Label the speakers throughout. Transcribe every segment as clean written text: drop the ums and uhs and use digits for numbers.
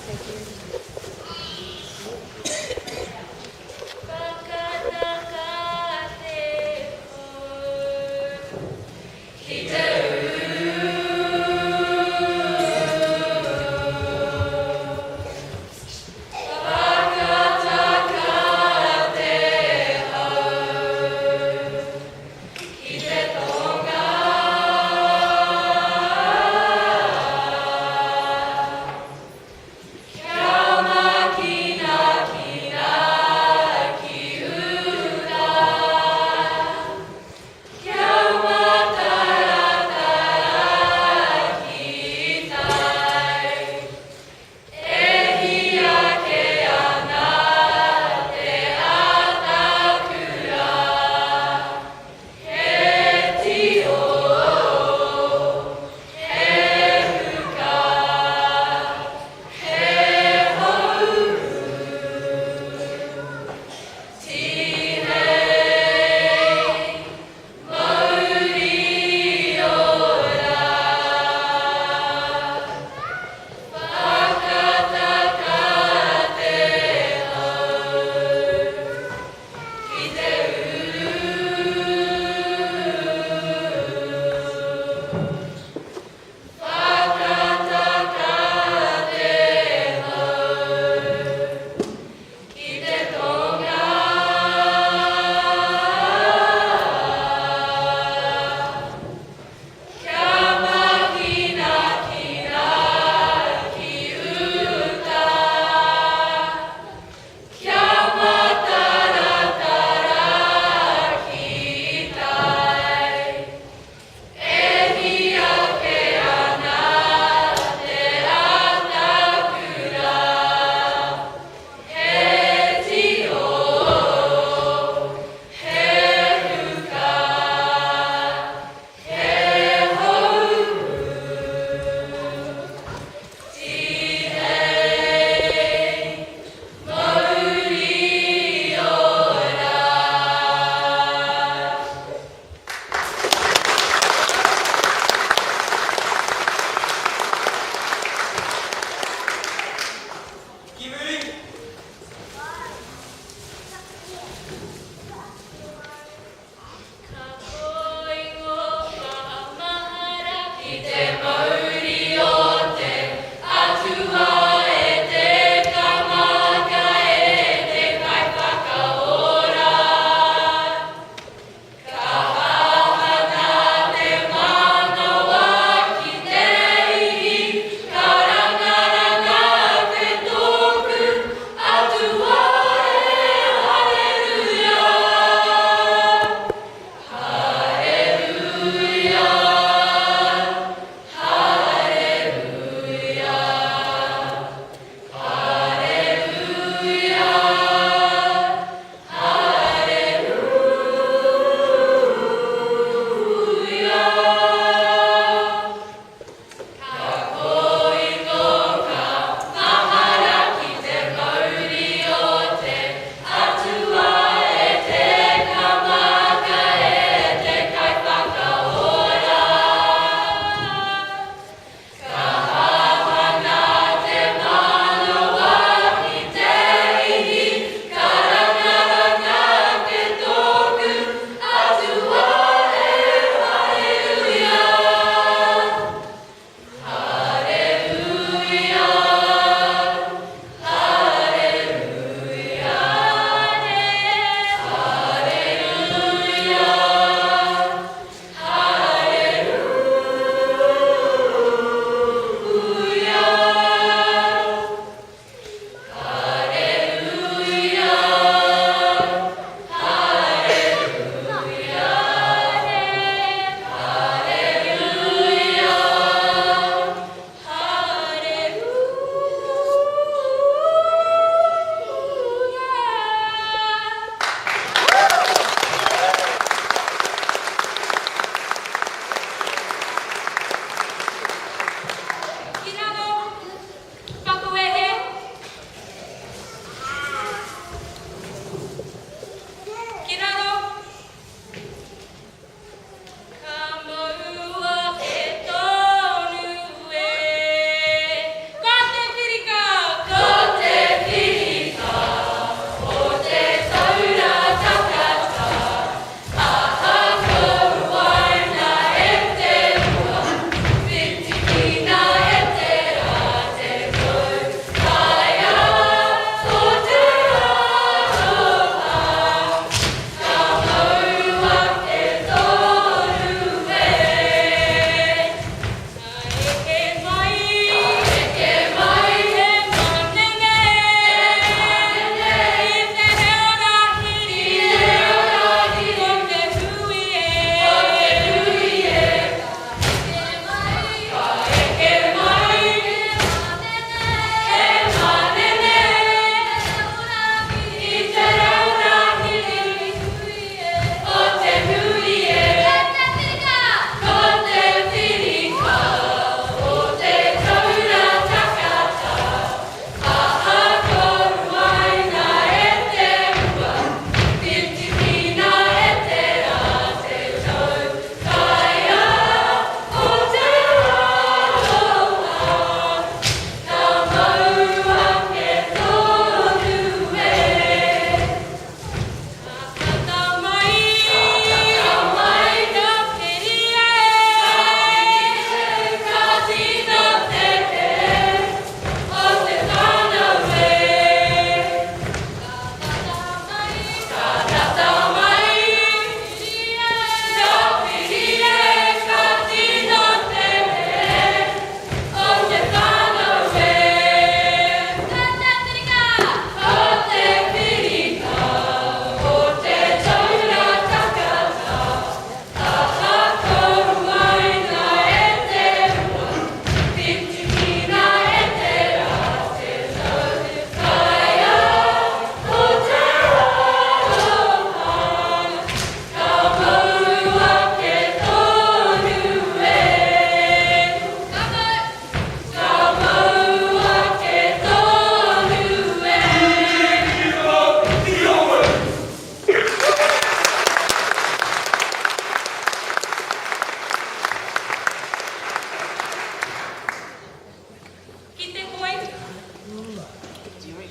Speaker 1: Count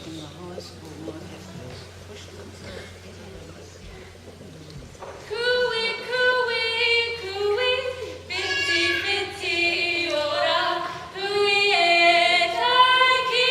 Speaker 1: in the whole school would have pushed themselves in.
Speaker 2: Cooey, cooey, cooey, bitty, bitty, ora, cooey, taiki,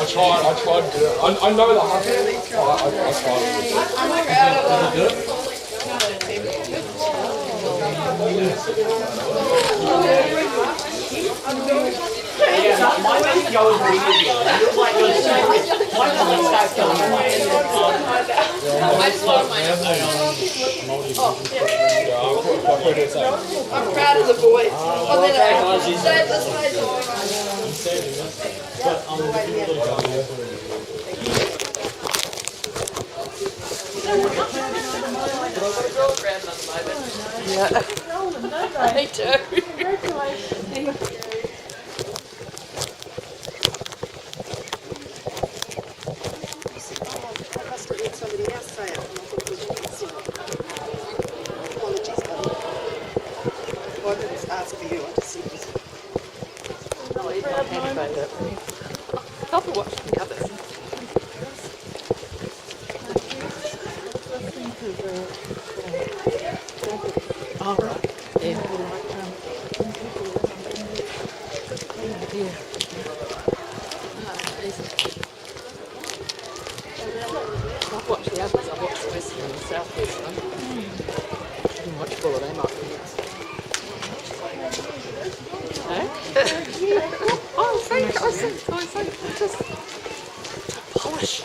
Speaker 3: tried to do it. I know the hard bit, but I tried. Did you do it?
Speaker 4: My doesn't go as big as yours. Yours like goes so mine doesn't start going away.
Speaker 1: I just want my I'm proud of the boys. Oh, then I do. Somebody else say it, and I thought it was you. Apologies, buddy. I didn't ask for you, I just said it. No, you can't handbag it. I'll be watching the others. All right. Yeah. I've watched the others. I've watched the Western and the South Western. I didn't watch Buller, they might be yes. Oh, thank you. I was just polish.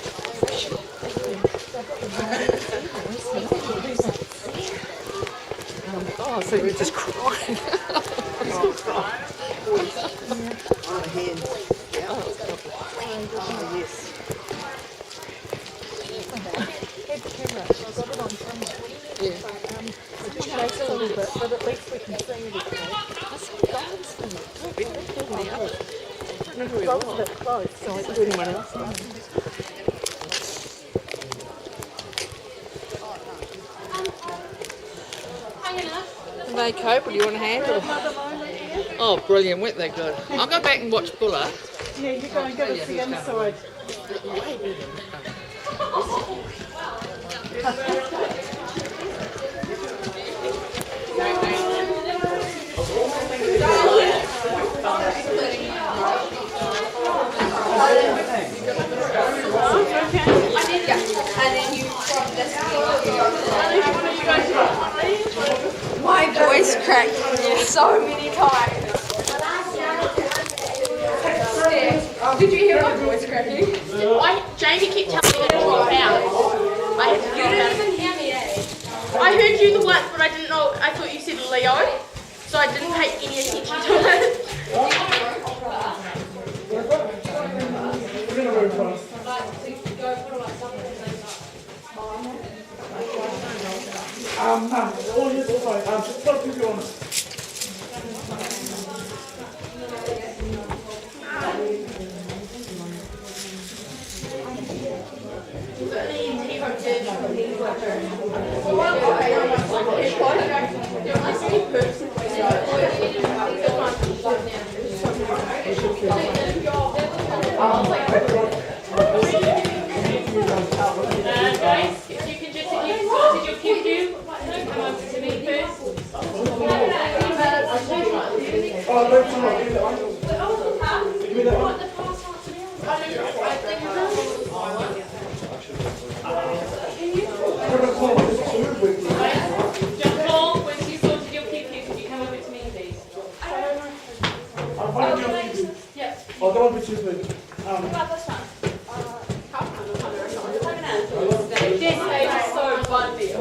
Speaker 1: Oh, so you're just crying. On the hands. Yeah. Oh, yes. Yeah.
Speaker 5: Shakes a little bit, but at least we can see it. It's a bit close, so it's anyone else.
Speaker 1: Are they cope, or do you want to handle? Oh, brilliant, weren't they good? I'll go back and watch Buller.
Speaker 5: Yeah, you go and give us the inside.
Speaker 2: My voice cracked so many times. Did you hear my voice cracking?
Speaker 6: Jamie kept telling me to drop out. I had to
Speaker 2: You
Speaker 6: drop
Speaker 2: didn't
Speaker 6: out.
Speaker 2: even hear me, eh?
Speaker 6: I heard you the once, but I didn't know. I thought you said Leo, so I didn't pay any attention to it.
Speaker 2: Guys, if you can just, if you sorted your pew, come on to me first. Just Paul, once you sorted your pew, could you come over to me, please? Yeah. This page is so fun for you.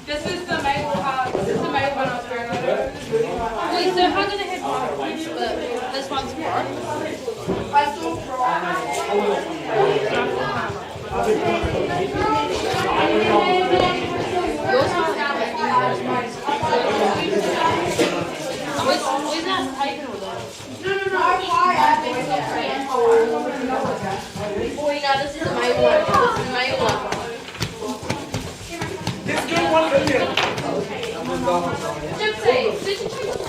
Speaker 2: This is the main one I was wearing. Wait, so how did it hit this one's part? I saw
Speaker 6: Boy, no, this is the male one. This is the male one.
Speaker 4: This good one for you.
Speaker 6: Gypsy, did you check